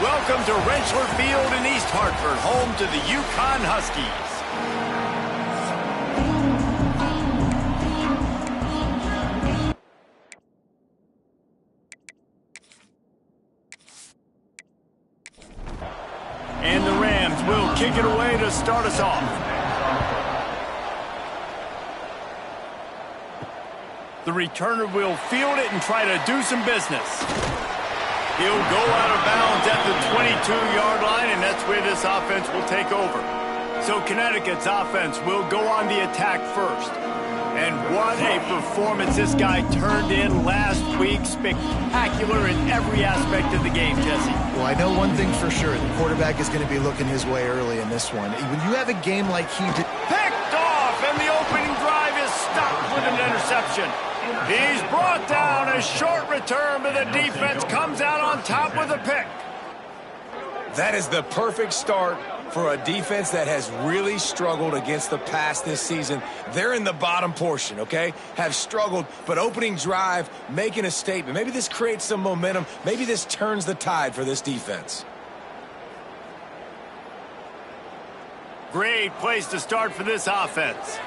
Welcome to Rentschler Field in East Hartford, home to the UConn Huskies. And the Rams will kick it away to start us off. The returner will field it and try to do some business. He'll go out of bounds at the 22-yard line, and that's where this offense will take over. So Connecticut's offense will go on the attack first. And what a performance this guy turned in last week. Spectacular in every aspect of the game, Jesse. Well, I know one thing for sure. The quarterback is going to be looking his way early in this one. When you have a game like he did... Picked off, and the opening drive is stopped with an interception. He's brought down. A short return, but the defense comes out on top with a pick. That is the perfect start for a defense that has really struggled against the pass this season. They're in the bottom portion, okay? Have struggled, but opening drive, making a statement. Maybe this creates some momentum. Maybe this turns the tide for this defense. Great place to start for this offense.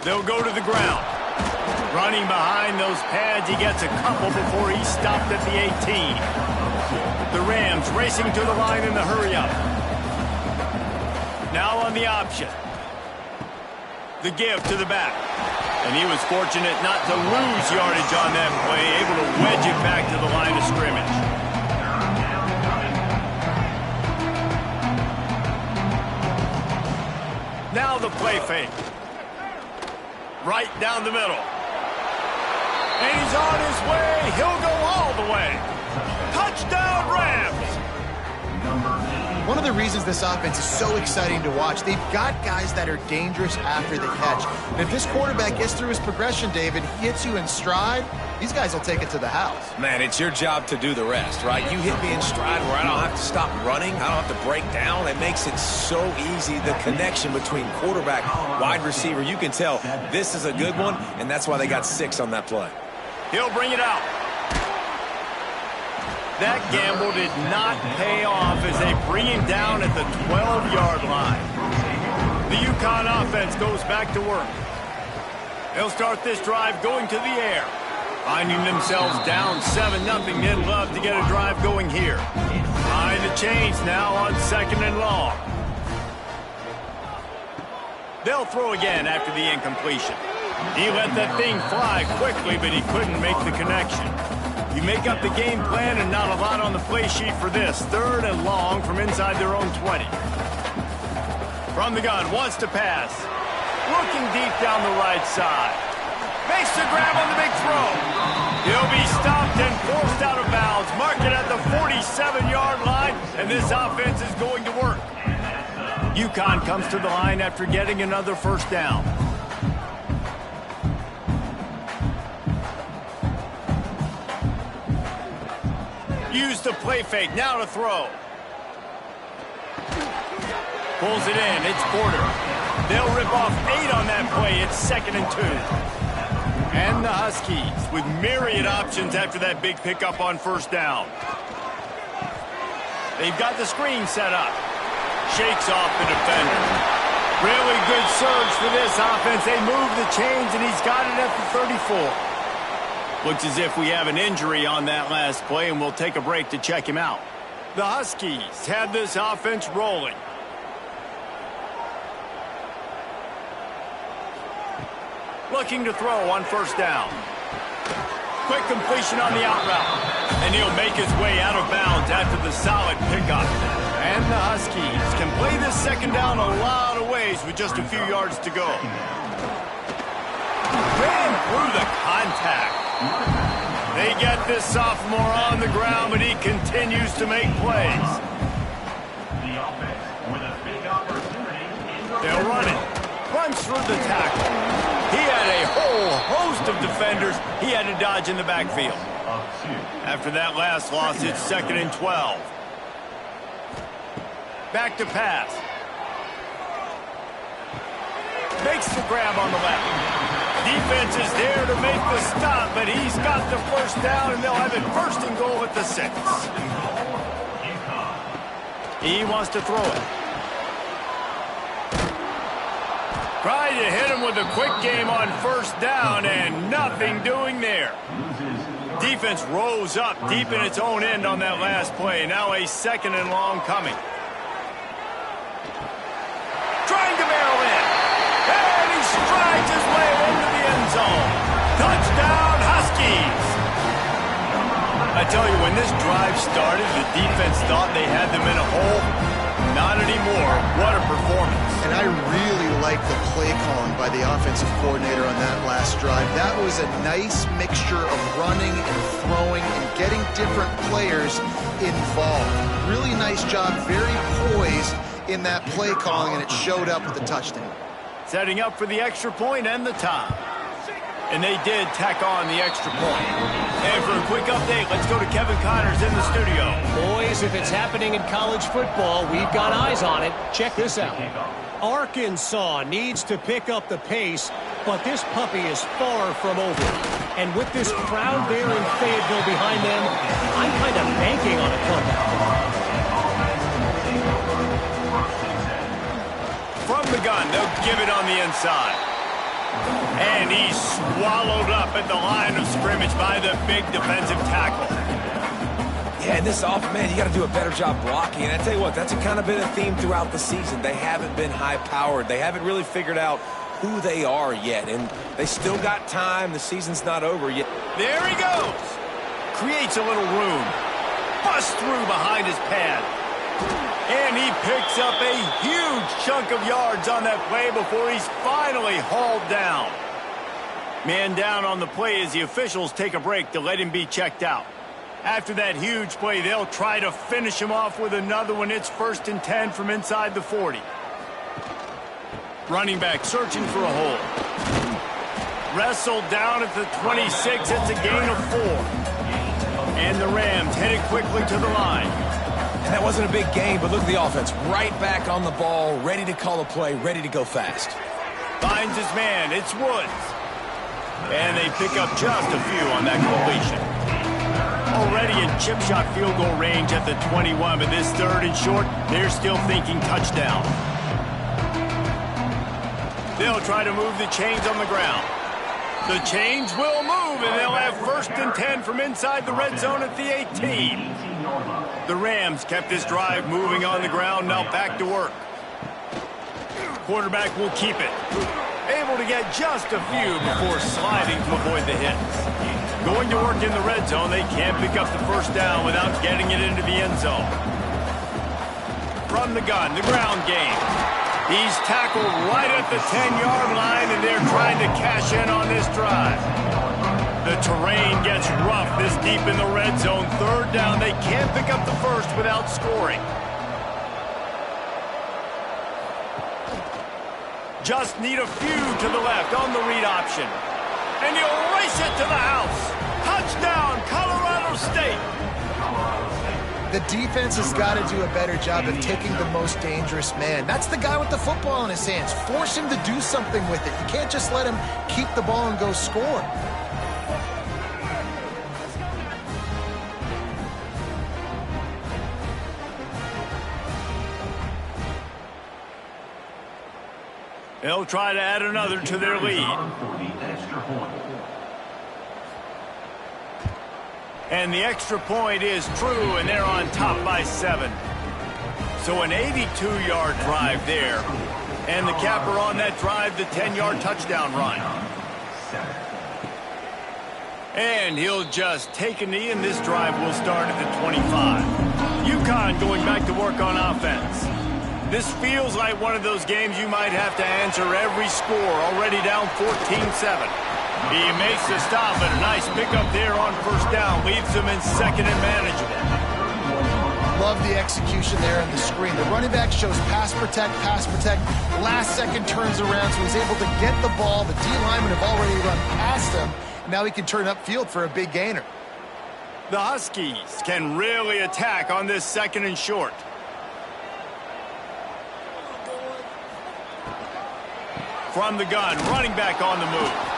They'll go to the ground. Running behind those pads, he gets a couple before he's stopped at the 18. The Rams racing to the line in the hurry-up. Now on the option. The give to the back. And he was fortunate not to lose yardage on that play, able to wedge it back to the line of scrimmage. Now the play fake. Right down the middle. And he's on his way. He'll go all the way. Touchdown, Rams! One of the reasons this offense is so exciting to watch, they've got guys that are dangerous after the catch. And if this quarterback gets through his progression, David, he hits you in stride, these guys will take it to the house. Man, it's your job to do the rest, right? You hit me in stride where I don't have to stop running. I don't have to break down. It makes it so easy, the connection between quarterback, wide receiver. You can tell this is a good one, and that's why they got 6 on that play. He'll bring it out. That gamble did not pay off as they bring him down at the 12-yard line. The UConn offense goes back to work. They'll start this drive going to the air. Finding themselves down 7-0, they'd love to get a drive going here. Behind the chains now on 2nd and long. They'll throw again after the incompletion. He let that thing fly quickly, but he couldn't make the connection. You make up the game plan and not a lot on the play sheet for this. 3rd and long from inside their own 20. From the gun, wants to pass. Looking deep down the right side. Makes the grab on the big throw. He'll be stopped and forced out of bounds. Mark it at the 47-yard line, and this offense is going to work. UConn comes to the line after getting another first down. Use the play fake, now to throw. Pulls it in, it's Porter. They'll rip off 8 on that play, it's 2nd and 2. And the Huskies with myriad options after that big pickup on first down. They've got the screen set up. Shakes off the defender. Really good surge for this offense. They move the chains, and he's got it at the 34. Looks as if we have an injury on that last play, and we'll take a break to check him out. The Huskies have this offense rolling. Looking to throw on first down. Quick completion on the out route. And he'll make his way out of bounds after the solid pickup. And the Huskies can play this 2nd down a lot of ways with just a few yards to go. Ran through the contact. They get this sophomore on the ground, but he continues to make plays. They'll run it. Runs through the tackle. He had a whole host of defenders he had to dodge in the backfield. After that last loss, it's 2nd and 12. Back to pass. Makes the grab on the left. defense is there to make the stop, but he's got the first down, and they'll have it first and goal at the 6. He wants to throw it. Trying to hit him with a quick game on first down, and nothing doing there. Defense rose up deep in its own end on that last play. Now a 2nd and long coming. Trying to barrel in. And he strides his way into the end zone. Touchdown, Huskies. I tell you, when this drive started, the defense thought they had them in a hole. Not anymore. What a performance. And I really like the play calling by the offensive coordinator on that last drive. That was a nice mixture of running and throwing and getting different players involved. Really nice job, very poised in that play calling, and it showed up with the touchdown. Setting up for the extra point and the tie. And they did tack on the extra point. And for a quick update, let's go to Kevin Connors in the studio. Boys, if it's happening in college football, we've got eyes on it. Check this out. Arkansas needs to pick up the pace, but this puppy is far from over. And with this crowd there in Fayetteville behind them, I'm kind of banking on a comeback. From the gun, they'll give it on the inside. And he's swallowed up at the line of scrimmage by the big defensive tackle. Yeah, and this off, man, you got to do a better job blocking. And I tell you what, that's kind of been a theme throughout the season. They haven't been high-powered. They haven't really figured out who they are yet. And they still got time. The season's not over yet. There he goes. Creates a little room. Busts through behind his pad. And he picks up a huge chunk of yards on that play before he's finally hauled down. Man down on the play as the officials take a break to let him be checked out. After that huge play, they'll try to finish him off with another one. It's 1st and 10 from inside the 40. Running back searching for a hole. Wrestled down at the 26. It's a gain of 4. And the Rams headed quickly to the line. And that wasn't a big game, but look at the offense. Right back on the ball, ready to call a play, ready to go fast. Finds his man. It's Woods. And they pick up just a few on that completion. Already in chip shot field goal range at the 21, but this 3rd and short, they're still thinking touchdown. They'll try to move the chains on the ground. The chains will move, and they'll have 1st and 10 from inside the red zone at the 18. The Rams kept this drive moving on the ground, now back to work. Quarterback will keep it. Able to get just a few before sliding to avoid the hits. Going to work in the red zone, they can't pick up the first down without getting it into the end zone. From the gun, the ground game. He's tackled right at the 10-yard line, and they're trying to cash in on this drive. The terrain gets rough this deep in the red zone. 3rd down, they can't pick up the first without scoring. Just need a few to the left on the read option. And he'll race it to the house. Touchdown, Colorado State. The defense has got to do a better job of taking the most dangerous man. That's the guy with the football in his hands. Force him to do something with it. You can't just let him keep the ball and go score. They'll try to add another to their lead. And the extra point is true, and they're on top by 7. So an 82-yard drive there. And the capper on that drive, the 10-yard touchdown run. And he'll just take a knee, and this drive will start at the 25. UConn going back to work on offense. This feels like one of those games you might have to answer every score, already down 14-7. He makes the stop, but a nice pickup there on first down. Leaves him in 2nd and manageable. Love the execution there in the screen. The running back shows pass protect. Last second turns around, so he's able to get the ball. The D linemen have already run past him. Now he can turn upfield for a big gainer. The Huskies can really attack on this 2nd and short. From the gun, running back on the move.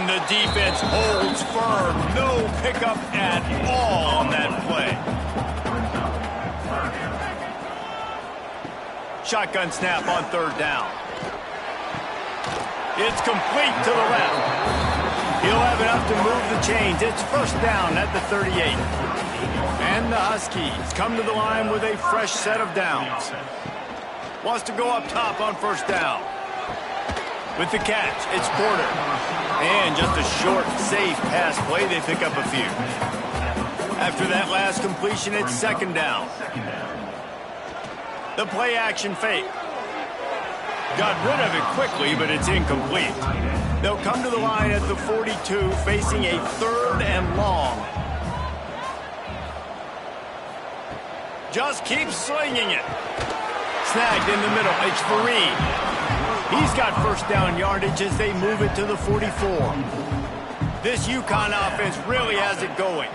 And the defense holds firm. No pickup at all on that play. Shotgun snap on third down. It's complete to the left. He'll have enough to move the chains. It's first down at the 38. And the Huskies come to the line with a fresh set of downs. Wants to go up top on first down. With the catch, it's Porter. And just a short, safe pass play. They pick up a few. After that last completion, it's second down. The play action fake. Got rid of it quickly, but it's incomplete. They'll come to the line at the 42, facing a third and long. Just keep slinging it. Snagged in the middle. It's Fareed. He's got first down yardage as they move it to the 44. This UConn offense really has it going.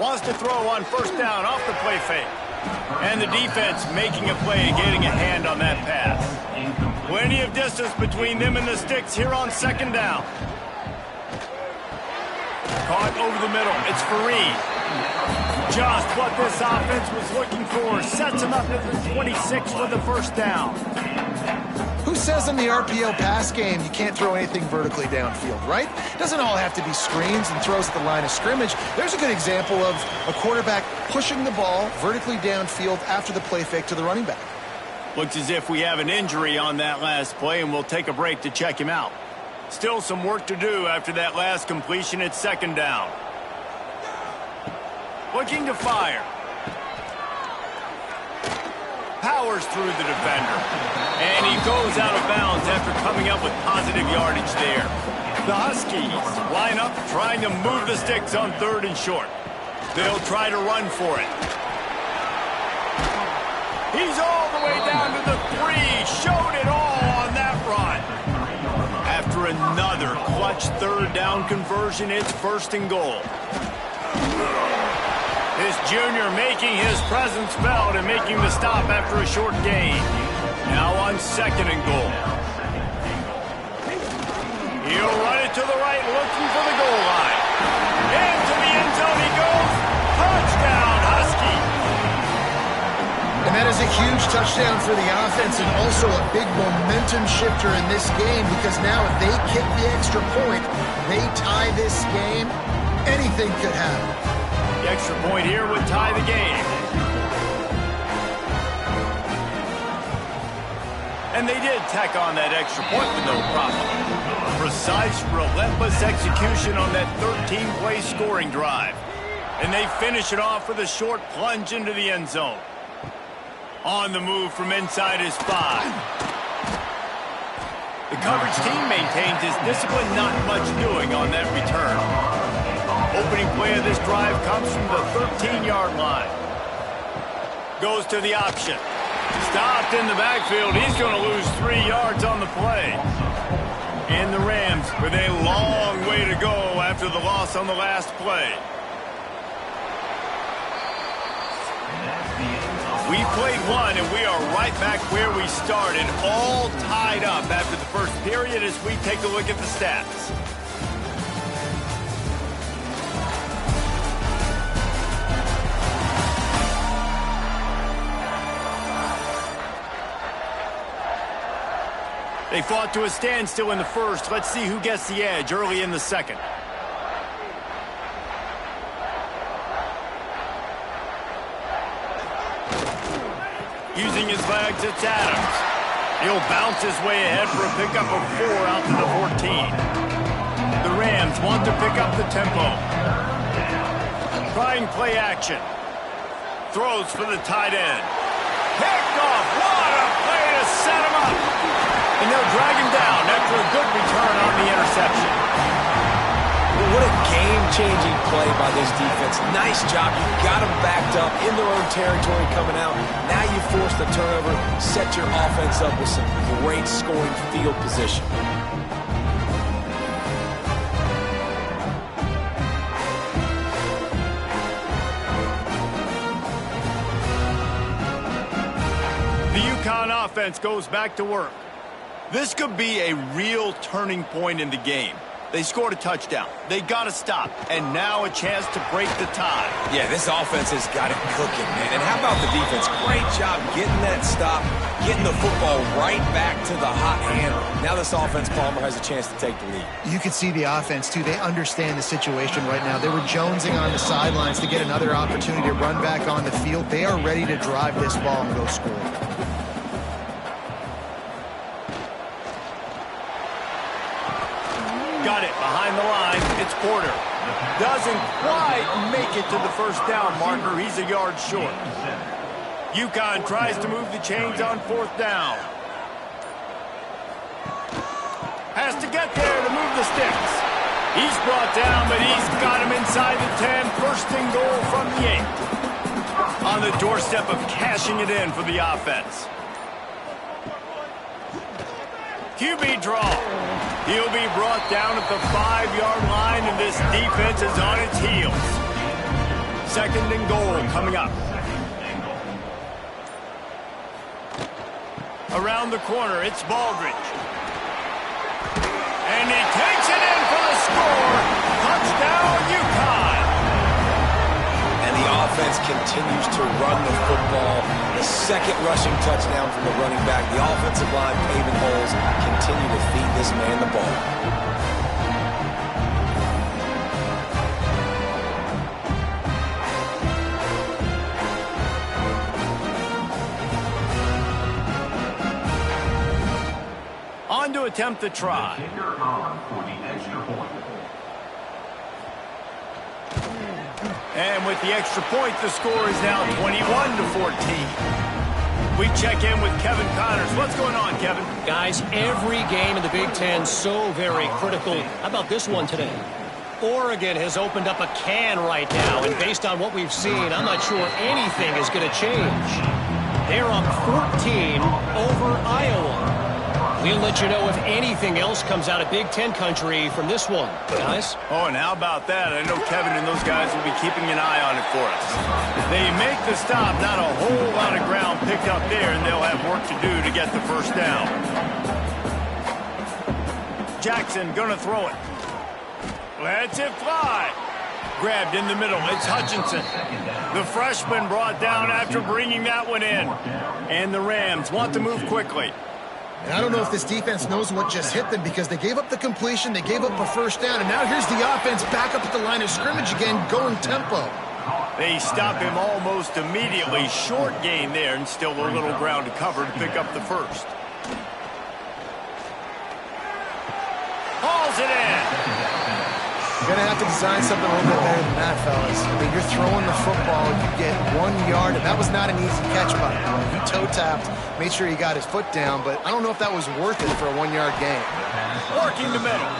Wants to throw on first down off the play fake. And the defense making a play and getting a hand on that pass. Plenty of distance between them and the sticks here on second down. Caught over the middle. It's Fareed. Just what this offense was looking for. Sets him up at the 26 for the first down. Who says in the RPO pass game you can't throw anything vertically downfield, right? It doesn't all have to be screens and throws at the line of scrimmage. There's a good example of a quarterback pushing the ball vertically downfield after the play fake to the running back. Looks as if we have an injury on that last play, and we'll take a break to check him out. Still some work to do after that last completion at second down. Looking to fire. Powers through the defender. And he goes out of bounds after coming up with positive yardage there. The Huskies line up trying to move the sticks on third and short. They'll try to run for it. He's all the way down to the 3. Showed it all on that run. After another clutch third down conversion, it's first and goal. This junior making his presence felt and making the stop after a short gain. Now on second and goal. He'll run it to the right, looking for the goal line. Into the end zone he goes. Touchdown, Husky. And that is a huge touchdown for the offense and also a big momentum shifter in this game because now if they kick the extra point, they tie this game, anything could happen. The extra point here would tie the game. And they did tack on that extra point with no problem. Precise, relentless execution on that 13-play scoring drive. And they finish it off with a short plunge into the end zone. On the move from inside his 5. The coverage team maintains his discipline, not much doing on that return. Opening play of this drive comes from the 13-yard line. Goes to the option. Stopped in the backfield. He's going to lose 3 yards on the play. And the Rams with a long way to go after the loss on the last play. We played one, and we are right back where we started, all tied up after the first period as we take a look at the stats. They fought to a standstill in the first. Let's see who gets the edge early in the second. Using his legs, it's Adams. He'll bounce his way ahead for a pickup of 4 out to the 14. The Rams want to pick up the tempo. Trying play action. Throws for the tight end. Picked off. What a play to set him up. And they'll drag him down after a good return on the interception. Well, what a game-changing play by this defense. Nice job. You got them backed up in their own territory coming out. Now you force the turnover, set your offense up with some great scoring field position. The UConn offense goes back to work. This could be a real turning point in the game. They scored a touchdown. They got to stop. And now a chance to break the tie. Yeah, this offense has got it cooking, man. And how about the defense? Great job getting that stop, getting the football right back to the hot hand. Now this offense, Palmer, has a chance to take the lead. You can see the offense, too. They understand the situation right now. They were jonesing on the sidelines to get another opportunity to run back on the field. They are ready to drive this ball and go score. Got it behind the line. It's Porter. Doesn't quite make it to the first down marker. He's a yard short. UConn tries to move the chains on fourth down. Has to get there to move the sticks. He's brought down, but he's got him inside the 10. First and goal from the 8. On the doorstep of cashing it in for the offense. QB draw. He'll be brought down at the 5-yard line, and this defense is on its heels. Second and goal coming up. Around the corner, it's Baldridge. And he takes it in for the score. Touchdown, UConn. And the offense continues to run the football. The second rushing touchdown from the running back. The offensive line paving holes. Continue to feed this man the ball. On to attempt the try. And with the extra point, the score is now 21-14. We check in with Kevin Connors. What's going on, Kevin? Guys, every game in the Big Ten so very critical. How about this one today? Oregon has opened up a can right now, and based on what we've seen, I'm not sure anything is going to change. They're up 14 over Iowa. We'll let you know if anything else comes out of Big Ten country from this one, guys. Oh, and how about that? I know Kevin and those guys will be keeping an eye on it for us. If they make the stop, not a whole lot of ground picked up there, and they'll have work to do to get the first down. Jackson gonna throw it. Lets it fly. Grabbed in the middle. It's Hutchinson. The freshman brought down after bringing that one in. And the Rams want to move quickly. And I don't know if this defense knows what just hit them because they gave up the completion, they gave up a first down, and now here's the offense back up at the line of scrimmage again, going tempo. They stop him almost immediately. Short gain there, and still a little ground to cover to pick up the first. Hauls it in. You're going to have to design something a little bit better than that, fellas. I mean, you're throwing the football, you get 1 yard, and that was not an easy catch by him. He toe-tapped, made sure he got his foot down, but I don't know if that was worth it for a 1-yard gain. Working the middle.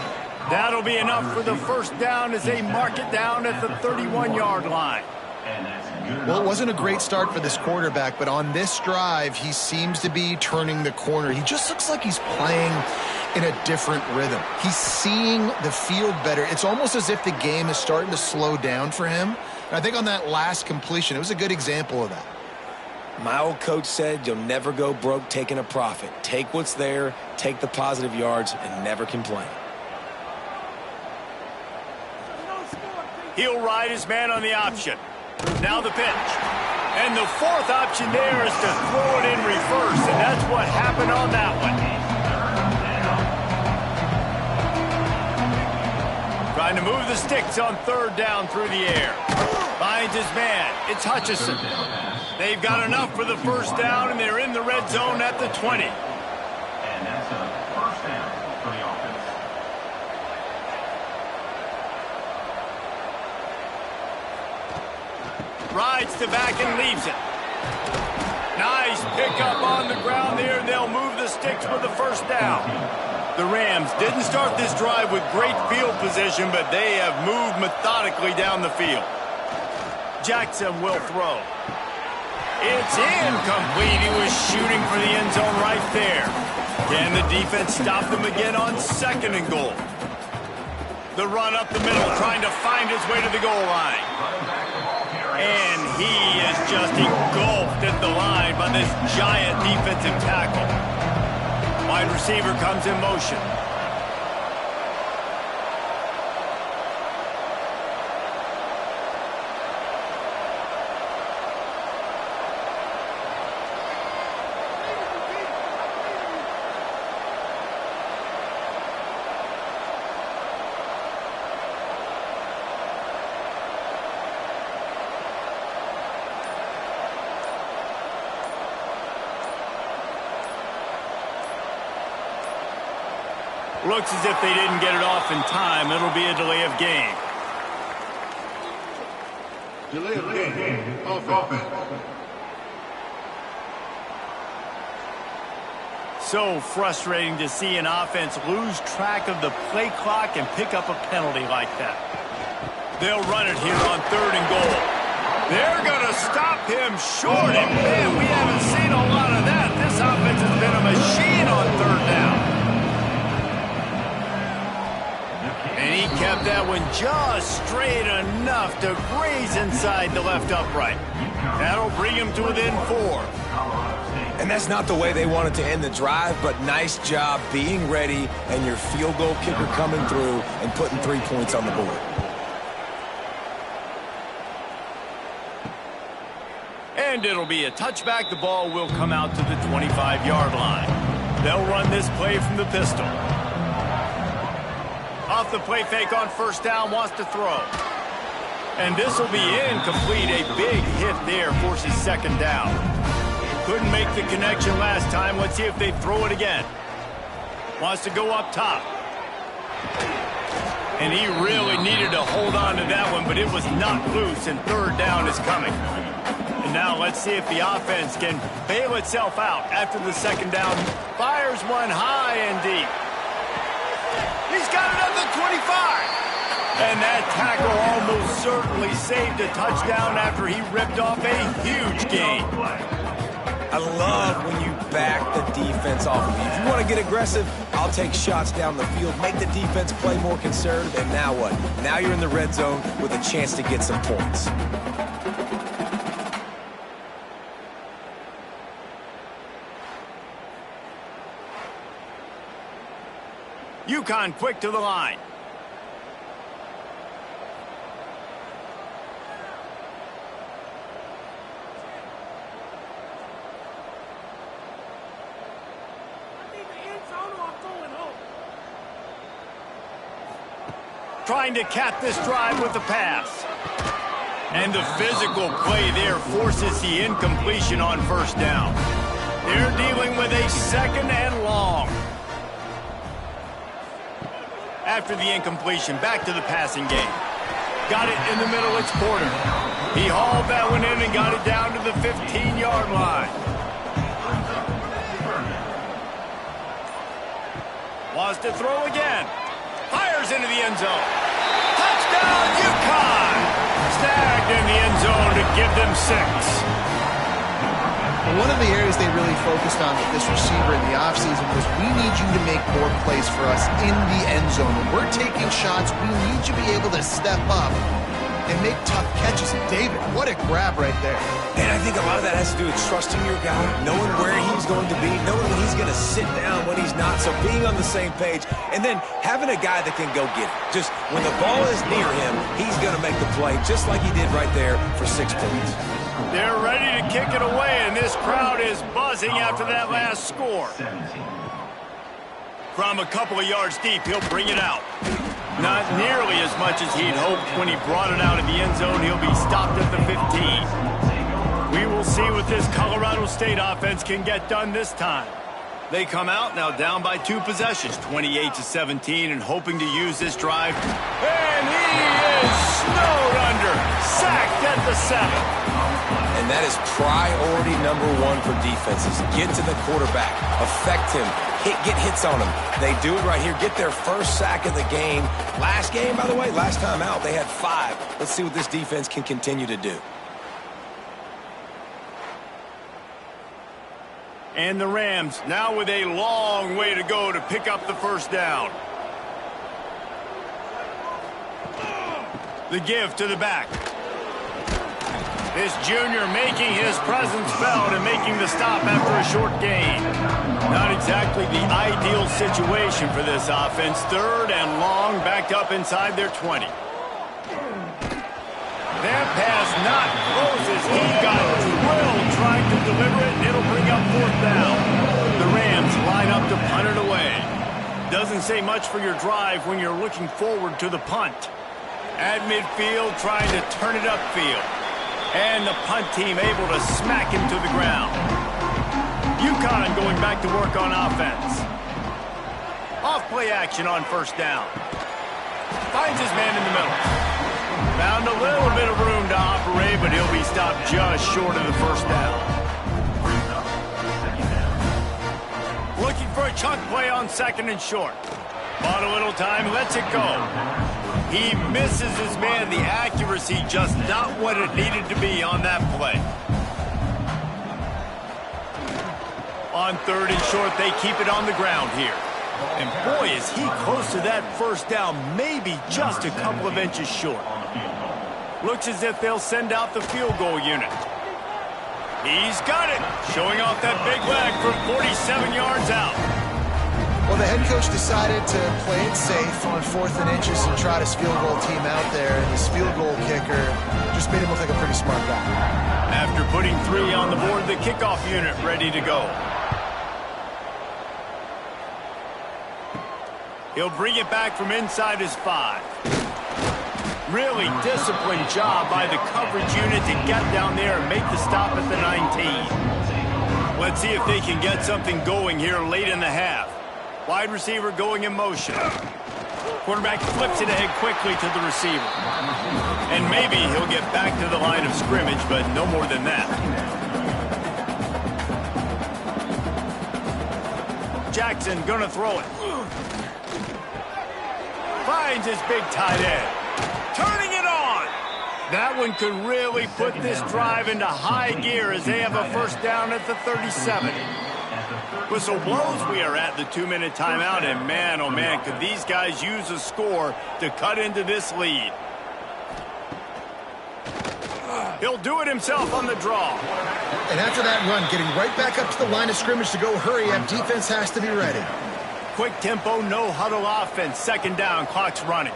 That'll be enough for the first down as they mark it down at the 31-yard line. Well, it wasn't a great start for this quarterback, but on this drive, he seems to be turning the corner. He just looks like he's playing in a different rhythm. He's seeing the field better. It's almost as if the game is starting to slow down for him. And I think on that last completion, it was a good example of that. My old coach said you'll never go broke taking a profit. Take what's there, take the positive yards, and never complain. He'll ride his man on the option. Now the pitch. And the fourth option there is to throw it in reverse, and that's what happened on that one. Trying to move the sticks on third down through the air. Finds his man. It's Hutchinson. They've got enough for the first down, and they're in the red zone at the 20. And that's a first down for the offense. Rides to back and leaves it. Nice pickup on the ground there. They'll move the sticks for the first down. The Rams didn't start this drive with great field position, but they have moved methodically down the field. Jackson will throw. It's incomplete. He was shooting for the end zone right there. Can the defense stop them again on second and goal? The run up the middle, trying to find his way to the goal line. And he is just engulfed at the line by this giant defensive tackle. Wide receiver comes in motion. Looks as if they didn't get it off in time. It'll be a delay of game. Delay of game. Offense. So frustrating to see an offense lose track of the play clock and pick up a penalty like that. They'll run it here on 3rd and goal. They're going to stop him short, and man, we haven't seen a lot of that. This offense has been a machine on 3rd down. And he kept that one just straight enough to graze inside the left upright. That'll bring him to within 4. And that's not the way they wanted to end the drive, but nice job being ready and your field goal kicker coming through and putting 3 points on the board. And it'll be a touchback. The ball will come out to the 25-yard line. They'll run this play from the pistol. Off the play fake on 1st down, wants to throw. And this will be incomplete. A big hit there forces 2nd down. Couldn't make the connection last time. Let's see if they throw it again. Wants to go up top. And he really needed to hold on to that one, but it was not loose, and 3rd down is coming. And now let's see if the offense can bail itself out after the 2nd down. Fires one high and deep. He's got another 25. And that tackle almost certainly saved a touchdown after he ripped off a huge gain. I love when you back the defense off of you. If you want to get aggressive, I'll take shots down the field, make the defense play more conservative, and now what? Now you're in the red zone with a chance to get some points. UConn quick to the line. Trying to cap this drive with the pass. And the physical play there forces the incompletion on 1st down. They're dealing with a 2nd and long. After the incompletion, back to the passing game. Got it in the middle, it's Porter. He hauled that one in and got it down to the 15-yard line. Wants to throw again. Fires into the end zone. Touchdown, UConn! Snagged in the end zone to give them 6. One of the areas they really focused on with this receiver in the offseason was, we need you to make more plays for us in the end zone. When we're taking shots, we need you to be able to step up and make tough catches. And David, what a grab right there. And I think a lot of that has to do with trusting your guy, knowing where he's going to be, knowing when he's going to sit down, when he's not. So being on the same page, and then having a guy that can go get it. Just when the ball is near him, he's going to make the play, just like he did right there for 6 points. They're ready to kick it away, and this crowd is buzzing after that last score. From a couple of yards deep, he'll bring it out. Not nearly as much as he'd hoped when he brought it out of the end zone. He'll be stopped at the 15. We will see what this Colorado State offense can get done this time. They come out now down by 2 possessions, 28-17, and hoping to use this drive. And he is snowed under, sacked at the 7. And that is priority number 1 for defenses. Get to the quarterback, affect him, get hits on him. They do it right here, get their first sack of the game. Last game, by the way, last time out, they had 5. Let's see what this defense can continue to do. And the Rams now with a long way to go to pick up the 1st down. The give to the back. This junior making his presence felt and making the stop after a short gain. Not exactly the ideal situation for this offense. 3rd and long, backed up inside their 20. That pass not close as he got drilled trying to deliver it, and it'll bring up 4th down. The Rams line up to punt it away. Doesn't say much for your drive when you're looking forward to the punt. At midfield, trying to turn it upfield. And the punt team able to smack him to the ground. UConn going back to work on offense. Off-play action on 1st down. Finds his man in the middle. Found a little bit of room to operate, but he'll be stopped just short of the 1st down. Looking for a chunk play on 2nd and short. Bought a little time, lets it go. He misses his man. The accuracy just not what it needed to be on that play. On 3rd and short, they keep it on the ground here. And boy, is he close to that 1st down, maybe just a couple of inches short. Looks as if they'll send out the field goal unit. He's got it, showing off that big leg from 47 yards out. Well, the head coach decided to play it safe on 4th and inches and try his field goal team out there, and his field goal kicker just made him look like a pretty smart guy. After putting 3 on the board, the kickoff unit ready to go. He'll bring it back from inside his 5. Really disciplined job by the coverage unit to get down there and make the stop at the 19. Let's see if they can get something going here late in the half. Wide receiver going in motion. Quarterback flips it ahead quickly to the receiver. And maybe he'll get back to the line of scrimmage, but no more than that. Jackson gonna throw it. Finds his big tight end. Turning it on. That one could really put this drive into high gear as they have a 1st down at the 37. Whistle blows, we are at the 2-minute timeout, and man, oh man, could these guys use a score to cut into this lead. He'll do it himself on the draw. And after that run, getting right back up to the line of scrimmage to go hurry up, defense has to be ready. Quick tempo, no huddle offense. 2nd down, clock's running.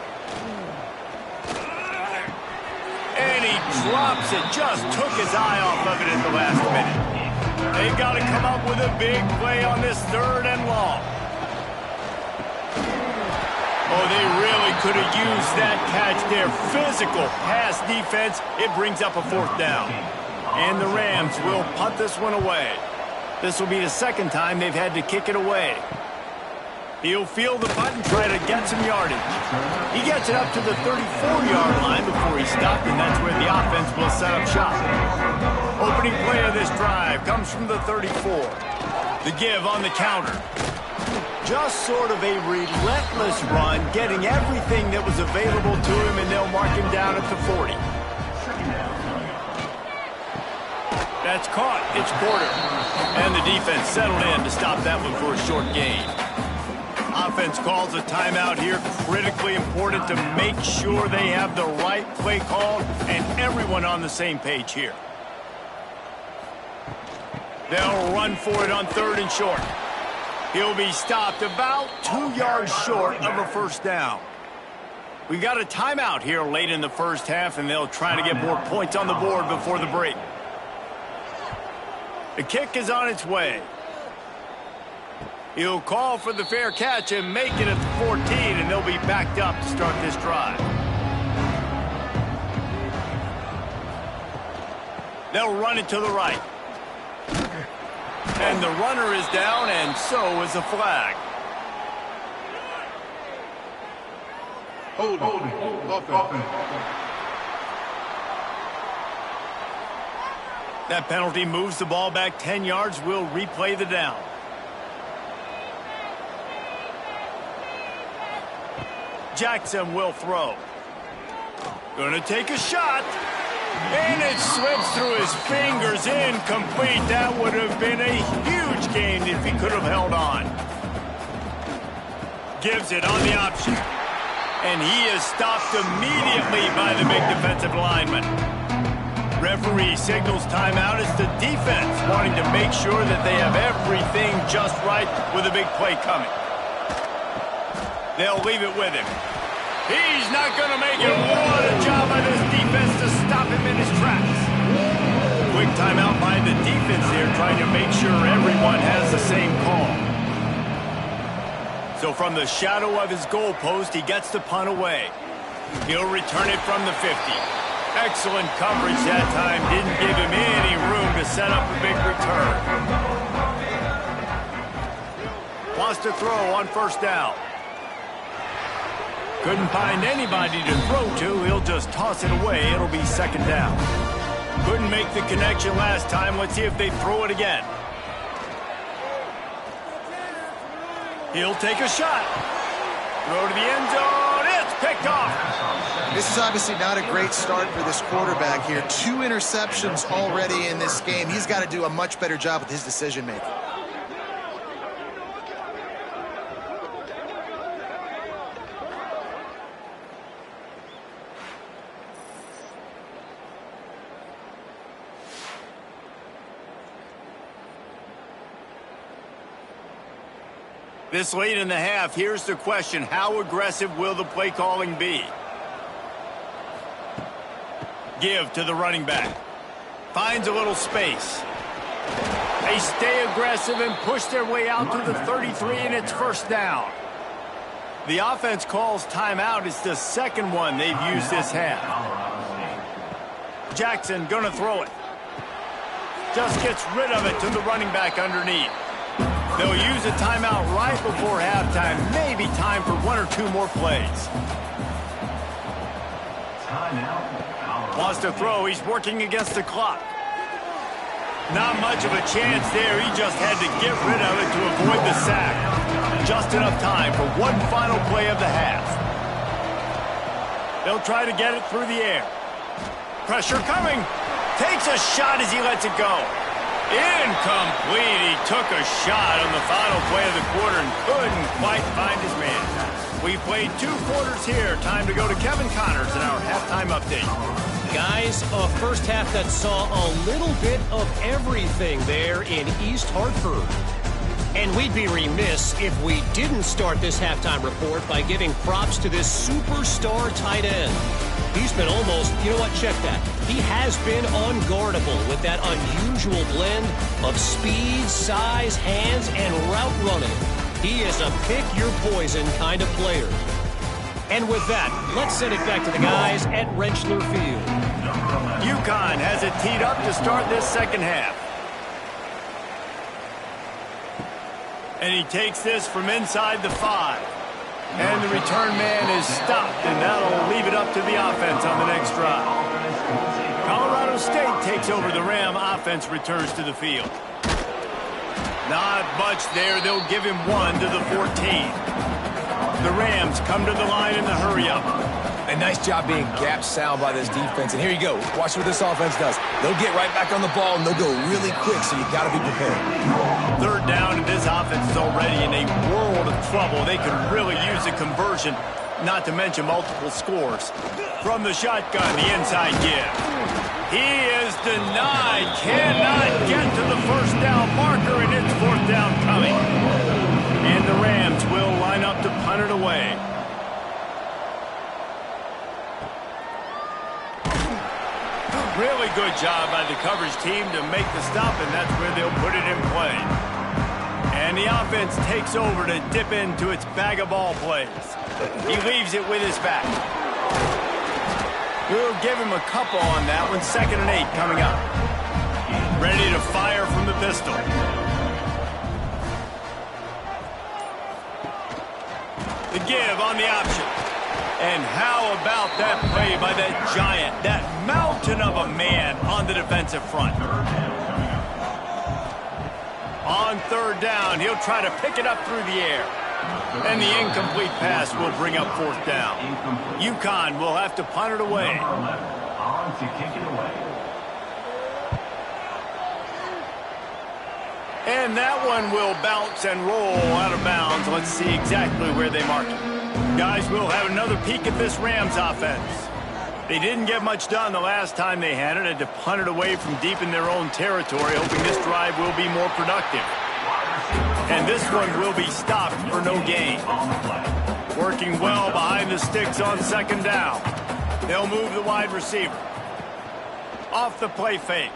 And he drops it, just took his eye off of it at the last minute. They've got to come up with a big play on this 3rd and long. Oh, they really could have used that catch there. Physical pass defense. It brings up a 4th down. And the Rams will punt this one away. This will be the 2nd time they've had to kick it away. He'll field the punt and try to get some yardage. He gets it up to the 34-yard line before he stopped, and that's where the offense will set up shop. Opening play of this drive comes from the 34. The give on the counter. Just sort of a relentless run, getting everything that was available to him, and they'll mark him down at the 40. That's caught. It's Porter. And the defense settled in to stop that one for a short gain. Offense calls a timeout here. Critically important to make sure they have the right play called and everyone on the same page here. They'll run for it on 3rd and short. He'll be stopped about 2 yards short of a 1st down. We've got a timeout here late in the 1st half, and they'll try to get more points on the board before the break. The kick is on its way. He'll call for the fair catch and make it at the 14, and they'll be backed up to start this drive. They'll run it to the right. And the runner is down, and so is a flag. Holding. Offense. That penalty moves the ball back 10 yards. We'll replay the down. Jackson will throw. Gonna take a shot. And it slips through his fingers, incomplete. That would have been a huge gain if he could have held on. Gives it on the option. And he is stopped immediately by the big defensive lineman. Referee signals timeout. It's the defense wanting to make sure that they have everything just right with a big play coming. They'll leave it with him. He's not going to make it. What a job by this defense to stop him in his tracks. Quick timeout by the defense here, trying to make sure everyone has the same call. So from the shadow of his goal post, he gets the punt away. He'll return it from the 50. Excellent coverage that time. Didn't give him any room to set up a big return. Wants to throw on first down. Couldn't find anybody to throw to. He'll just toss it away. It'll be second down. Couldn't make the connection last time. Let's see if they throw it again. He'll take a shot. Throw to the end zone. It's picked off. This is obviously not a great start for this quarterback here. 2 interceptions already in this game. He's got to do a much better job with his decision-making. This late in the half, here's the question. How aggressive will the play calling be? Give to the running back. Finds a little space. They stay aggressive and push their way out to the 33, and it's first down. The offense calls timeout. It's the second one they've used this half. Jackson gonna throw it. Just gets rid of it to the running back underneath. They'll use a timeout right before halftime. Maybe time for 1 or 2 more plays. Wants to throw. He's working against the clock. Not much of a chance there. He just had to get rid of it to avoid the sack. Just enough time for one final play of the half. They'll try to get it through the air. Pressure coming. Takes a shot as he lets it go. Incomplete. He took a shot on the final play of the quarter and couldn't quite find his man. We played 2 quarters here. Time to go to Kevin Connors in our halftime update. Guys, a first half that saw a little bit of everything there in East Hartford. And we'd be remiss if we didn't start this halftime report by giving props to this superstar tight end. He's been almost, you know what, check that. He has been unguardable with that unusual blend of speed, size, hands, and route running. He is a pick-your-poison kind of player. And with that, let's send it back to the guys at Rentschler Field. UConn has it teed up to start this second half. And he takes this from inside the 5. And the return man is stopped, and that'll leave it up to the offense on the next drive. Colorado State takes over the Ram. Offense returns to the field. Not much there. They'll give him 1 to the 14. The Rams come to the line in the hurry-up. A nice job being gap sound by this defense. And here you go. Watch what this offense does. They'll get right back on the ball, and they'll go really quick, so you got to be prepared. Third down, and this offense is already in a world of trouble. They could really use a conversion, not to mention multiple scores. From the shotgun, the inside give. He is denied. Cannot get to the first down marker, and it's fourth down coming. And the Rams will line up to punt it away. Really good job by the coverage team to make the stop, and that's where they'll put it in play. And the offense takes over to dip into its bag of ball plays. He leaves it with his back. We'll give him a couple on that one. 2nd and 8 coming up. Ready to fire from the pistol. The give on the option. And how about that play by that giant, that mountain of a man on the defensive front? On third down, he'll try to pick it up through the air. And the incomplete pass will bring up fourth down. UConn will have to punt it away. On to kick it away. And that one will bounce and roll out of bounds. Let's see exactly where they mark it. Guys, we'll have another peek at this Rams offense. They didn't get much done the last time they had it. Had to punt it away from deep in their own territory, hoping this drive will be more productive. And this one will be stopped for no gain. Working well behind the sticks on second down. They'll move the wide receiver. Off the play fake.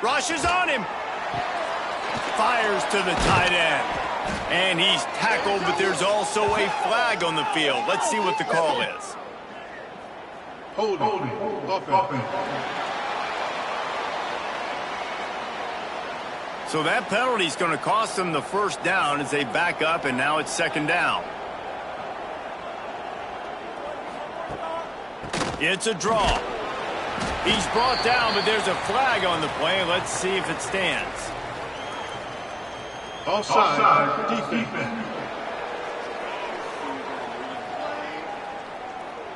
Rushes on him. Fires to the tight end. And he's tackled, but there's also a flag on the field. Let's see what the call is. Holding. Offense. So that penalty is going to cost them the first down as they back up, and now it's second down. It's a draw. He's brought down, but there's a flag on the play. Let's see if it stands. Offside. Defense.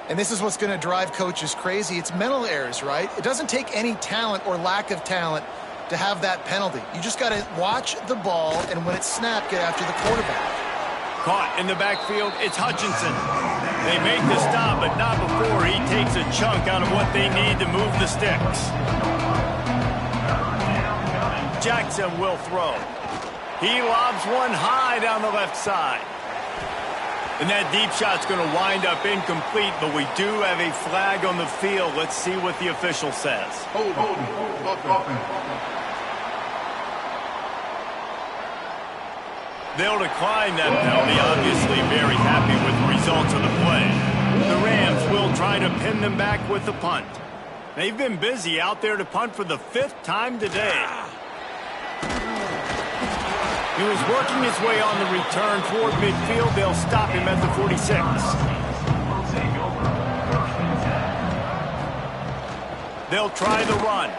And this is what's going to drive coaches crazy. It's mental errors, right? It doesn't take any talent or lack of talent to have that penalty. You just got to watch the ball, and when it's snapped, get after the quarterback. Caught in the backfield, it's Hutchinson. They make the stop, but not before he takes a chunk out of what they need to move the sticks. Jackson will throw. He lobs one high down the left side. And that deep shot's going to wind up incomplete, but we do have a flag on the field. Let's see what the official says. Holding. They'll decline that penalty, obviously very happy with the results of the play. The Rams will try to pin them back with the punt. They've been busy out there to punt for the 5th time today. He was working his way on the return toward midfield. They'll stop him at the 46. They'll try the run.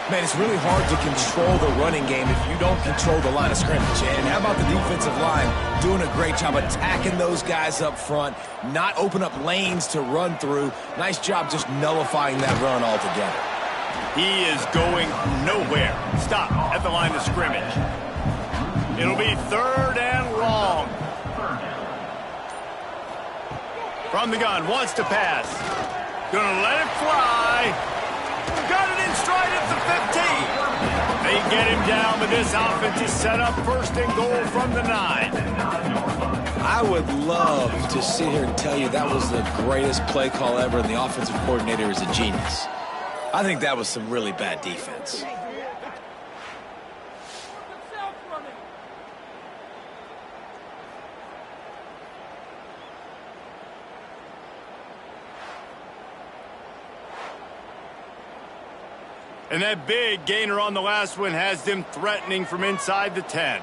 Man, it's really hard to control the running game if you don't control the line of scrimmage. And how about the defensive line doing a great job attacking those guys up front, not open up lanes to run through. Nice job just nullifying that run altogether. He is going nowhere. Stop at the line of scrimmage. It'll be 3rd and long. From the gun, wants to pass. Gonna let it fly. Got it in stride at the 15. They get him down, but this offense is set up 1st and goal from the 9. I would love to sit here and tell you that was the greatest play call ever, and the offensive coordinator is a genius. I think that was some really bad defense. And that big gainer on the last one has them threatening from inside the 10.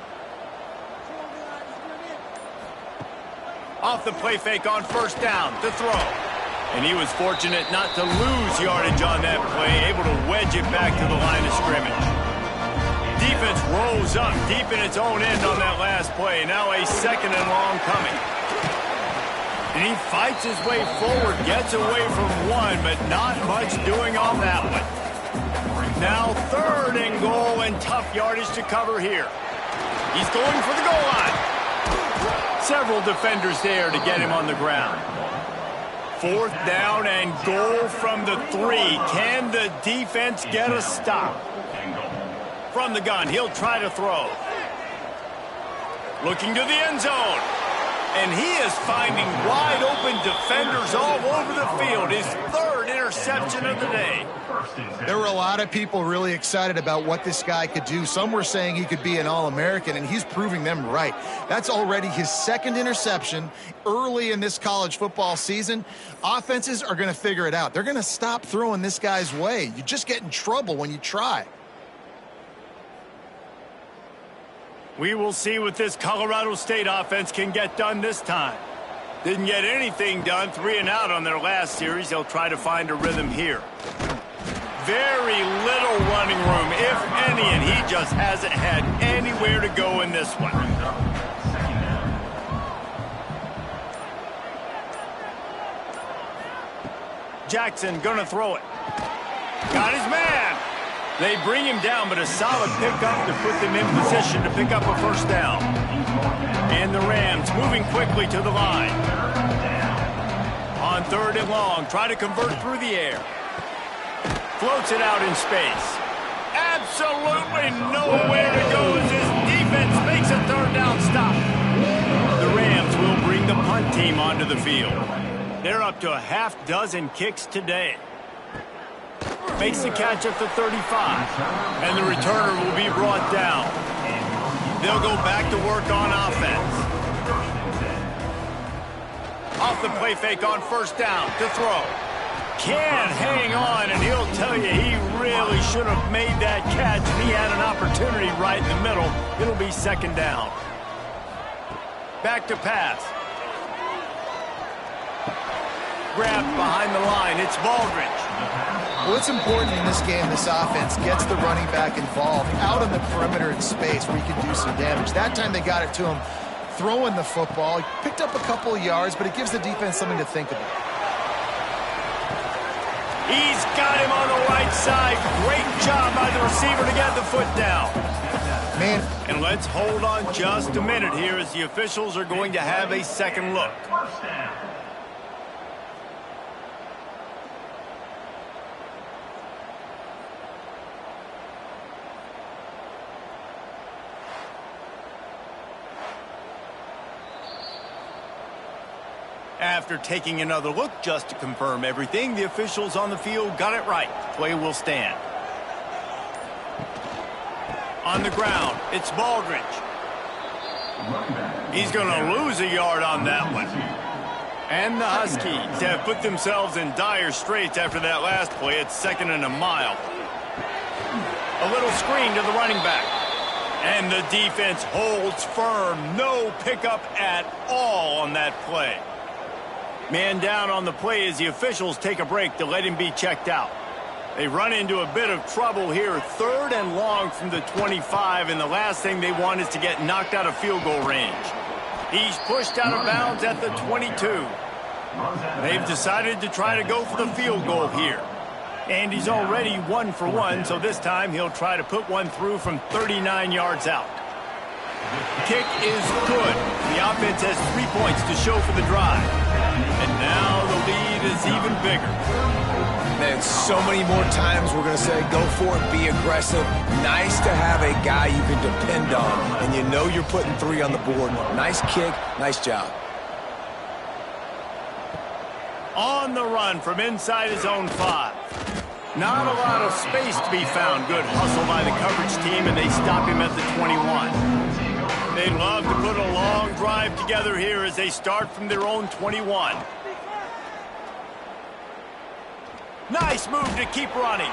Off the play fake on 1st down, to throw. And he was fortunate not to lose yardage on that play, able to wedge it back to the line of scrimmage. Defense rolls up deep in its own end on that last play. Now a 2nd and long coming. And he fights his way forward, gets away from one, but not much doing on that one. Now 3rd and goal, and tough yardage to cover here. He's going for the goal line. Several defenders there to get him on the ground. 4th down and goal from the 3. Can the defense get a stop? From the gun, he'll try to throw. Looking to the end zone. And he is finding wide open defenders all over the field. His 3rd interception of the day. There were a lot of people really excited about what this guy could do. Some were saying he could be an All-American, and he's proving them right. That's already his 2nd interception early in this college football season. Offenses are going to figure it out. They're going to stop throwing this guy's way. You just get in trouble when you try. We will see what this Colorado State offense can get done this time. Didn't get anything done, 3 and out on their last series. They'll try to find a rhythm here. Very little running room, if any, and he just hasn't had anywhere to go in this one. Jackson gonna throw it. Got his man. They bring him down, but a solid pickup to put them in position to pick up a 1st down. And the Rams moving quickly to the line. On third and long. Try to convert through the air. Floats it out in space. Absolutely nowhere to go as his defense makes a third down stop. The Rams will bring the punt team onto the field. They're up to a half dozen kicks today. Makes the catch at the 35. And the returner will be brought down. They'll go back to work on offense. Off the play fake on first down to throw. Can't hang on, and he'll tell you he really should have made that catch. He had an opportunity right in the middle. It'll be second down. Back to pass. Grabbed behind the line. It's Baldridge. Well, it's important in this game, this offense gets the running back involved out on the perimeter in space where he can do some damage. That time they got it to him throwing the football. He picked up a couple of yards, but it gives the defense something to think about. He's got him on the right side. Great job by the receiver to get the foot down. Man. And let's hold on just a minute here as the officials are going to have a second look. After taking another look just to confirm everything, the officials on the field got it right. Play will stand. On the ground, it's Baldridge. He's going to lose a yard on that one. And the Huskies have put themselves in dire straits after that last play. It's second and a mile. A little screen to the running back. And the defense holds firm. No pickup at all on that play. Man down on the play as the officials take a break to let him be checked out. They run into a bit of trouble here. Third and long from the 25, and the last thing they want is to get knocked out of field goal range. He's pushed out of bounds at the 22. They've decided to try to go for the field goal here. And he's already 1 for 1, so this time he'll try to put one through from 39 yards out. Kick is good. The offense has 3 points to show for the drive. And now the lead is even bigger. Man, so many more times we're going to say, go for it, be aggressive. Nice to have a guy you can depend on, and you know you're putting 3 on the board. Nice kick, nice job. On the run from inside his own 5. Not a lot of space to be found. Good hustle by the coverage team, and they stop him at the 21. They'd love to put a long drive together here as they start from their own 21. Nice move to keep running.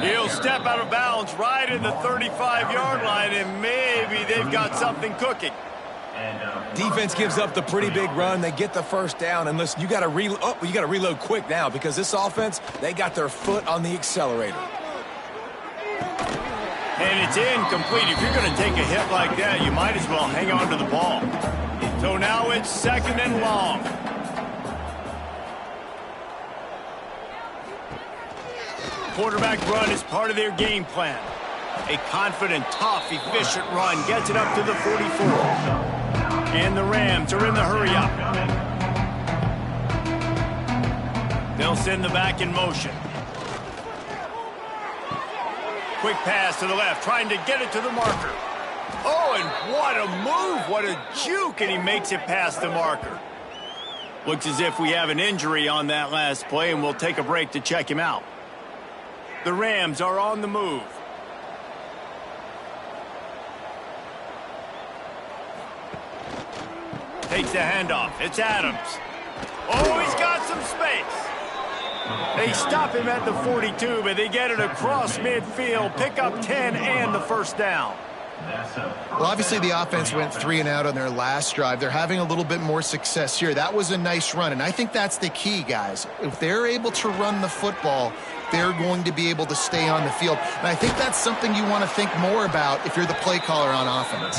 He'll step out of bounds right in the 35-yard line, and maybe they've got something cooking. Defense gives up the pretty big run. They get the first down, and listen, you got to reload quick now because this offense, they got their foot on the accelerator. And it's incomplete. If you're going to take a hit like that, you might as well hang on to the ball. So now it's second and long. Quarterback run is part of their game plan. A confident, tough, efficient run gets it up to the 44. And the Rams are in the hurry-up. They'll send the back in motion. Quick pass to the left, trying to get it to the marker. Oh, and what a move, what a juke, and he makes it past the marker. Looks as if we have an injury on that last play, and we'll take a break to check him out. The Rams are on the move. Takes the handoff. It's Adams. Oh, he's got some space. They stop him at the 42, but they get it across midfield, pick up 10 and the first down. Well, obviously the offense went 3 and out on their last drive. They're having a little bit more success here. That was a nice run, and I think that's the key, guys. If they're able to run the football, they're going to be able to stay on the field. And I think that's something you want to think more about if you're the play caller on offense.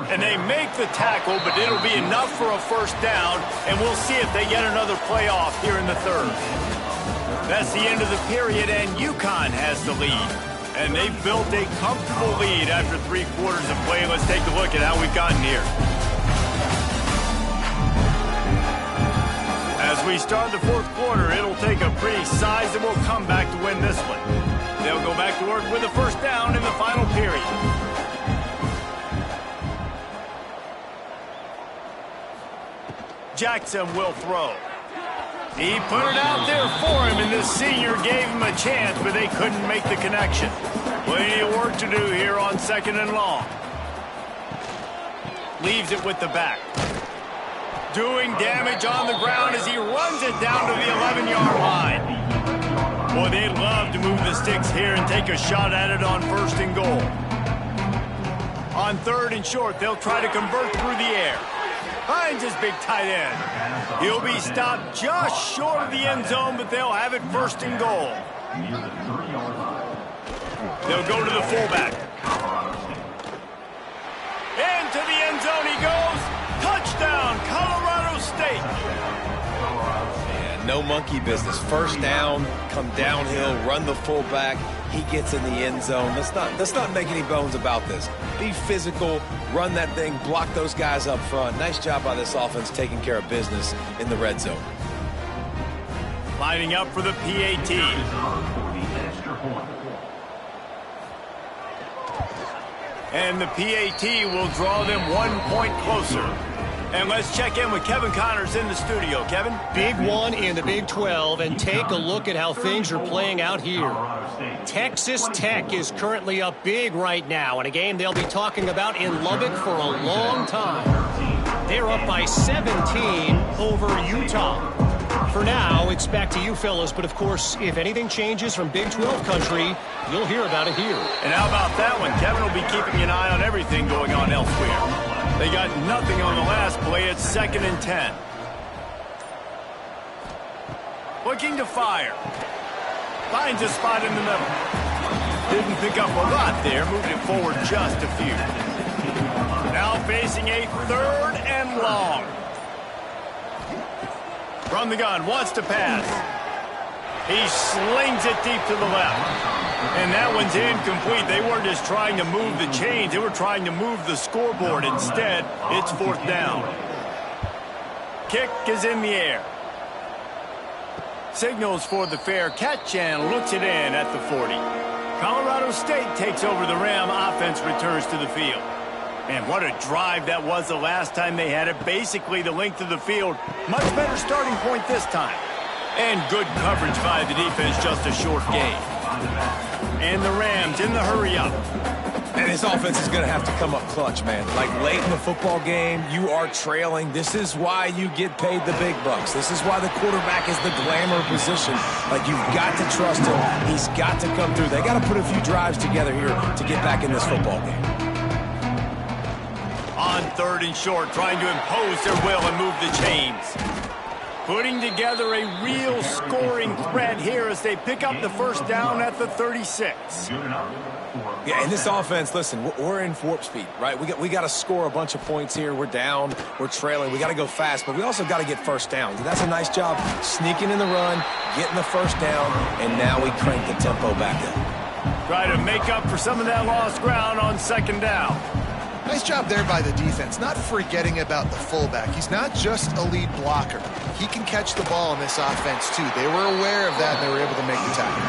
And they make the tackle, but it'll be enough for a first down, and we'll see if they get another play off here in the third. That's the end of the period, and UConn has the lead. And they've built a comfortable lead after 3 quarters of play. Let's take a look at how we've gotten here. As we start the fourth quarter, it'll take a pretty sizable comeback to win this one. They'll go back to work with a first down in the final period. Jackson will throw. He put it out there for him, and the senior gave him a chance, but they couldn't make the connection. Plenty of work to do here on 2nd and long. Leaves it with the back. Doing damage on the ground as he runs it down to the 11-yard line. Boy, they'd love to move the sticks here and take a shot at it on 1st and goal. On 3rd and short, they'll try to convert through the air. Finds his big tight end. He'll be stopped just short of the end zone, but they'll have it 1st and goal. They'll go to the fullback. Into the end zone he goes. Touchdown, Colorado State. Yeah, no monkey business. First down, come downhill, run the fullback. He gets in the end zone. Let's not make any bones about this. Be physical, run that thing, block those guys up front. Nice job by this offense taking care of business in the red zone. Lining up for the PAT. And the PAT will draw them 1 point closer. And let's check in with Kevin Connors in the studio. Kevin? Big one in the Big 12, and take a look at how things are playing out here. Texas Tech is currently up big right now in a game they'll be talking about in Lubbock for a long time. They're up by 17 over Utah. For now, it's back to you fellas, but of course, if anything changes from Big 12 country, you'll hear about it here. And how about that one? Kevin will be keeping an eye on everything going on elsewhere. They got nothing on the last play. It's 2nd and 10. Looking to fire. Finds a spot in the middle. Didn't pick up a lot there. Moved it forward just a few. Now facing a 3rd and long. From the gun, wants to pass. He slings it deep to the left. And that one's incomplete. They weren't just trying to move the chains. They were trying to move the scoreboard. Instead, it's 4th down. Kick is in the air. Signals for the fair catch and looks it in at the 40. Colorado State takes over the Ram. Offense returns to the field. And what a drive that was the last time they had it. Basically the length of the field. Much better starting point this time. And good coverage by the defense, just a short gain. And the Rams in the hurry up. And his offense is going to have to come up clutch, man. Like late in the football game, you are trailing. This is why you get paid the big bucks. This is why the quarterback is the glamour position. Like, you've got to trust him. He's got to come through. They got to put a few drives together here to get back in this football game. On 3rd and short, trying to impose their will and move the chains. Putting together a real scoring threat here as they pick up the first down at the 36. Yeah, and this offense, listen, we're in warp speed, right? We got to score a bunch of points here. We're down, we're trailing. We got to go fast, but we also got to get first down. That's a nice job sneaking in the run, getting the first down, and now we crank the tempo back up. Try to make up for some of that lost ground on 2nd down. Nice job there by the defense, not forgetting about the fullback. He's not just a lead blocker. He can catch the ball in this offense, too. They were aware of that, and they were able to make the tackle.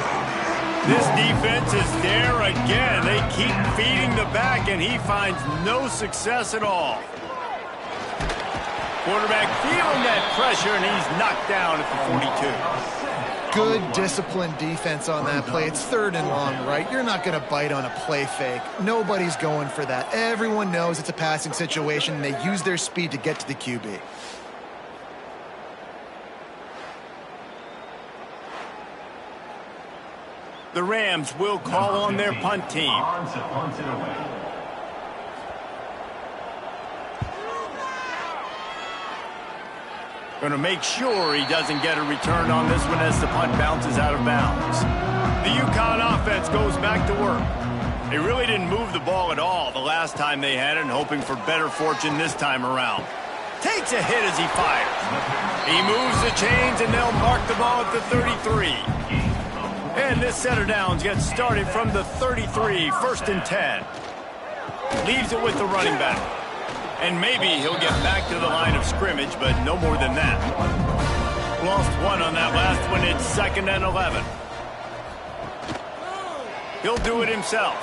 This defense is there again. They keep feeding the back, and he finds no success at all. Quarterback feeling that pressure, and he's knocked down at the 42. Good disciplined defense on that play. It's 3rd and long, right? You're not going to bite on a play fake. Nobody's going for that. Everyone knows it's a passing situation, and they use their speed to get to the QB. The Rams will call on their punt team. Going to make sure he doesn't get a return on this one as the punt bounces out of bounds. The UConn offense goes back to work. They really didn't move the ball at all the last time they had it, and hoping for better fortune this time around. Takes a hit as he fires. He moves the chains, and they'll mark the ball at the 33. And this set of downs gets started from the 33, 1st and 10. Leaves it with the running back. And maybe he'll get back to the line of scrimmage, but no more than that. lost one on that last one. It's 2nd and 11. He'll do it himself.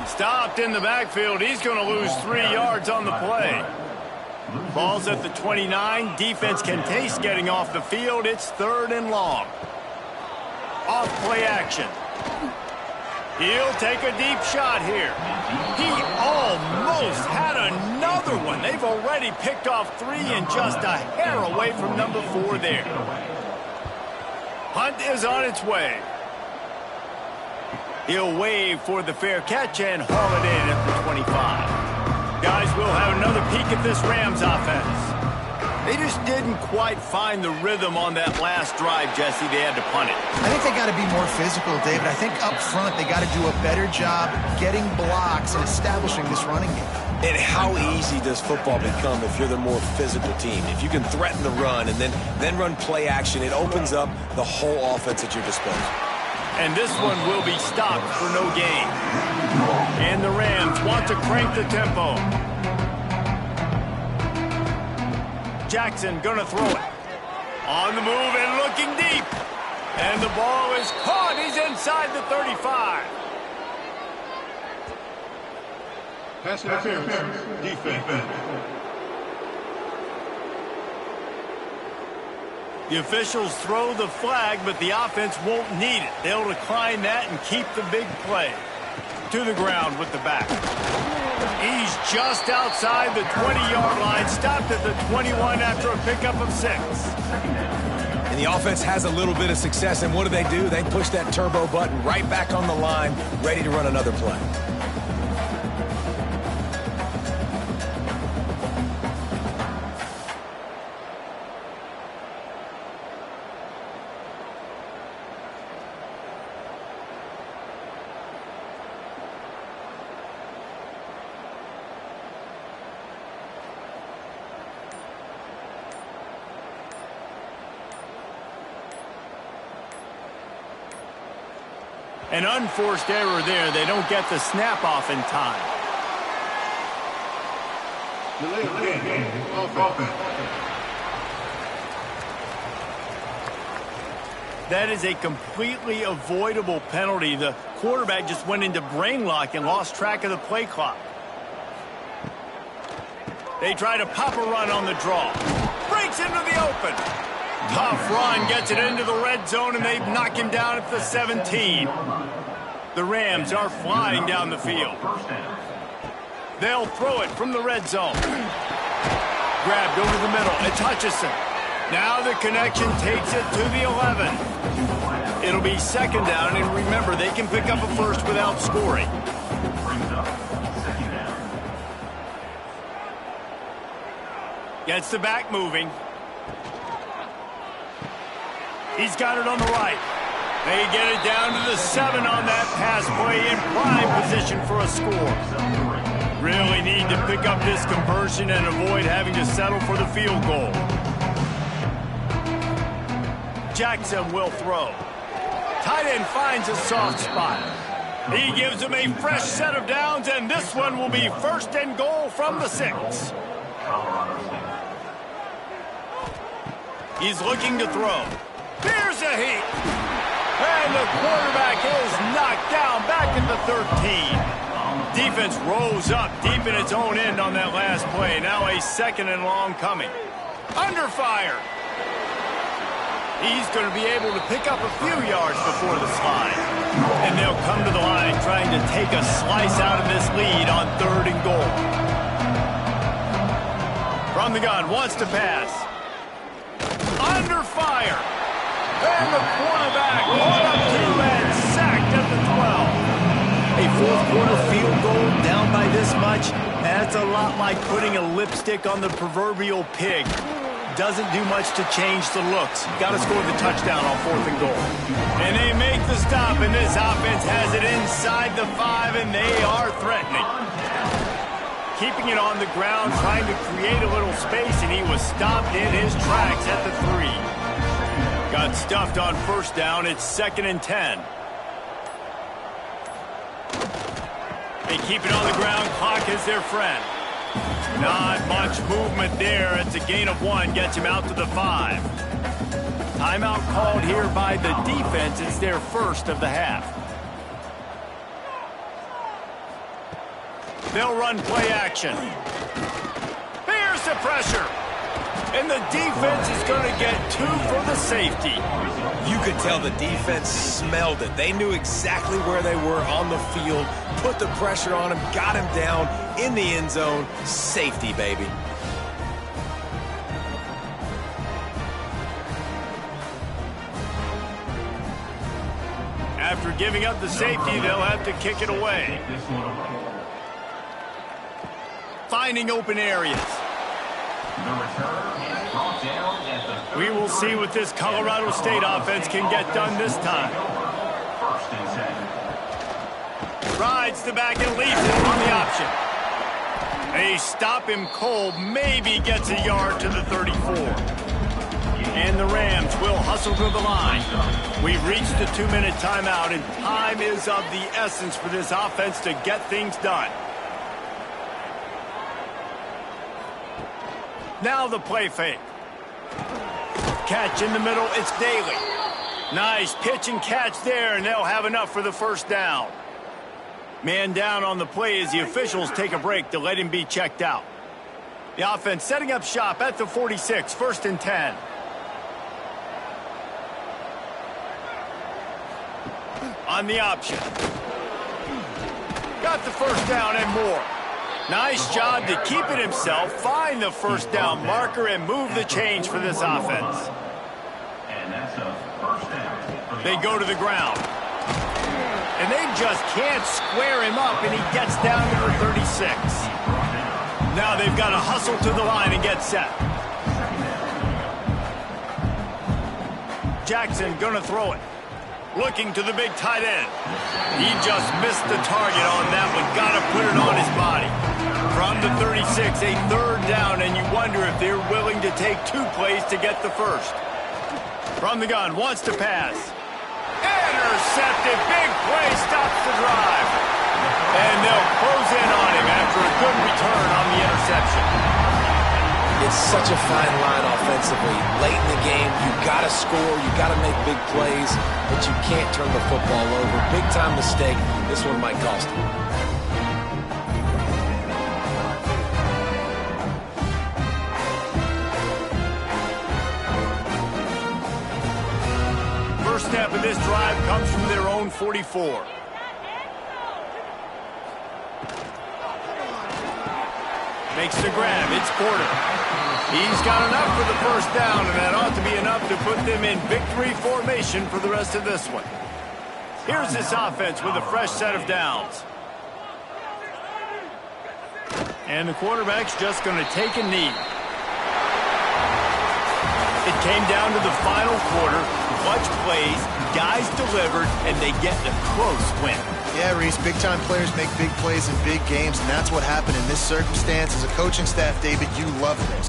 Stopped in the backfield. He's going to lose 3 yards on the play. Ball's at the 29. Defense can taste getting off the field. It's 3rd and long. Off play action. He'll take a deep shot here. He almost had another one. They've already picked off 3 and just a hair away from number 4 there. Hunt is on its way. He'll wave for the fair catch and haul it in at the 25. Guys, we'll have another peek at this Rams offense. They just didn't quite find the rhythm on that last drive, Jesse. They had to punt it. I think they got to be more physical, David. I think up front they got to do a better job getting blocks and establishing this running game. And how easy does football become if you're the more physical team? If you can threaten the run and then run play action, it opens up the whole offense at your disposal. And this one will be stopped for no gain. And the Rams want to crank the tempo. Jackson gonna throw it. On the move and looking deep. And the ball is caught. He's inside the 35. Pass interference. Defense. The officials throw the flag, but the offense won't need it. They'll decline that and keep the big play. To the ground with the back. He's just outside the 20-yard line, stopped at the 21 after a pickup of 6. And the offense has a little bit of success, and what do? They push that turbo button right back on the line, ready to run another play. An unforced error there. They don't get the snap off in time. That is a completely avoidable penalty. The quarterback just went into brain lock and lost track of the play clock. They try to pop a run on the draw. Breaks into the open. Tough run, gets it into the red zone, and they knock him down at the 17. The Rams are flying down the field. They'll throw it from the red zone. Grabbed over the middle. It's Hutchinson. Now the connection takes it to the 11. It'll be 2nd down, and remember, they can pick up a first without scoring. Gets the back moving. He's got it on the right. They get it down to the 7 on that pass play in prime position for a score. Really need to pick up this conversion and avoid having to settle for the field goal. Jackson will throw. Tight end finds a soft spot. He gives him a fresh set of downs, and this one will be 1st and goal from the 6. He's looking to throw. Here's a heat. And the quarterback is knocked down back at the 13. Defense rose up deep in its own end on that last play. Now a 2nd and long coming. Under fire. He's going to be able to pick up a few yards before the slide. And they'll come to the line trying to take a slice out of this lead on 3rd and goal. From the gun, wants to pass. Under fire. And the quarterback caught up to and sacked at the 12. A 4th-quarter field goal down by this much, that's a lot like putting a lipstick on the proverbial pig. Doesn't do much to change the looks. Got to score the touchdown on 4th and goal. And they make the stop, and this offense has it inside the 5, and they are threatening. Keeping it on the ground, trying to create a little space, and he was stopped in his tracks at the 3. Got stuffed on 1st down. It's 2nd and 10. They keep it on the ground. Clock is their friend. Not much movement there. It's a gain of 1. Gets him out to the 5. Timeout called here by the defense. It's their first of the half. They'll run play action. Here's the pressure. And the defense is going to get 2 for the safety. You could tell the defense smelled it. They knew exactly where they were on the field, put the pressure on him, got him down in the end zone. Safety, baby. After giving up the safety, they'll have to kick it away. Finding open areas. We will see what this Colorado State offense can get done this time. Rides the back and leaves it on the option. They stop him cold, maybe gets a yard to the 34. And the Rams will hustle to the line. We've reached the 2-minute timeout, and time is of the essence for this offense to get things done. Now the play fake. Catch in the middle, it's Daly. Nice pitch and catch there, and they'll have enough for the first down. Man down on the play as the officials take a break to let him be checked out. The offense setting up shop at the 46, 1st and 10. On the option. Got the first down and more. Nice job to keep it himself, find the first down marker, and move the change for this offense. And that's a first down. They go to the ground. And they just can't square him up, and he gets down to the 36. Now they've got to hustle to the line and get set. Jackson gonna throw it. Looking to the big tight end. He just missed the target on that one. Got to put it on his body. From the 36, a 3rd down, and you wonder if they're willing to take 2 plays to get the first. From the gun, wants to pass. Intercepted. Big play stops the drive. And they'll close in on him after a good return on the interception. It's such a fine line offensively. Late in the game, you got to score, you got to make big plays, but you can't turn the football over. Big time mistake. This one might cost you. First step of this drive comes from their own 44. Makes the grab. It's Porter. He's got enough for the first down, and that ought to be enough to put them in victory formation for the rest of this one. Here's this offense with a fresh set of downs. And the quarterback's just going to take a knee. It came down to the final quarter. Clutch plays, guys delivered, and they get the close win. Yeah, Reese, big-time players make big plays in big games, and that's what happened in this circumstance. As a coaching staff, David, you love this.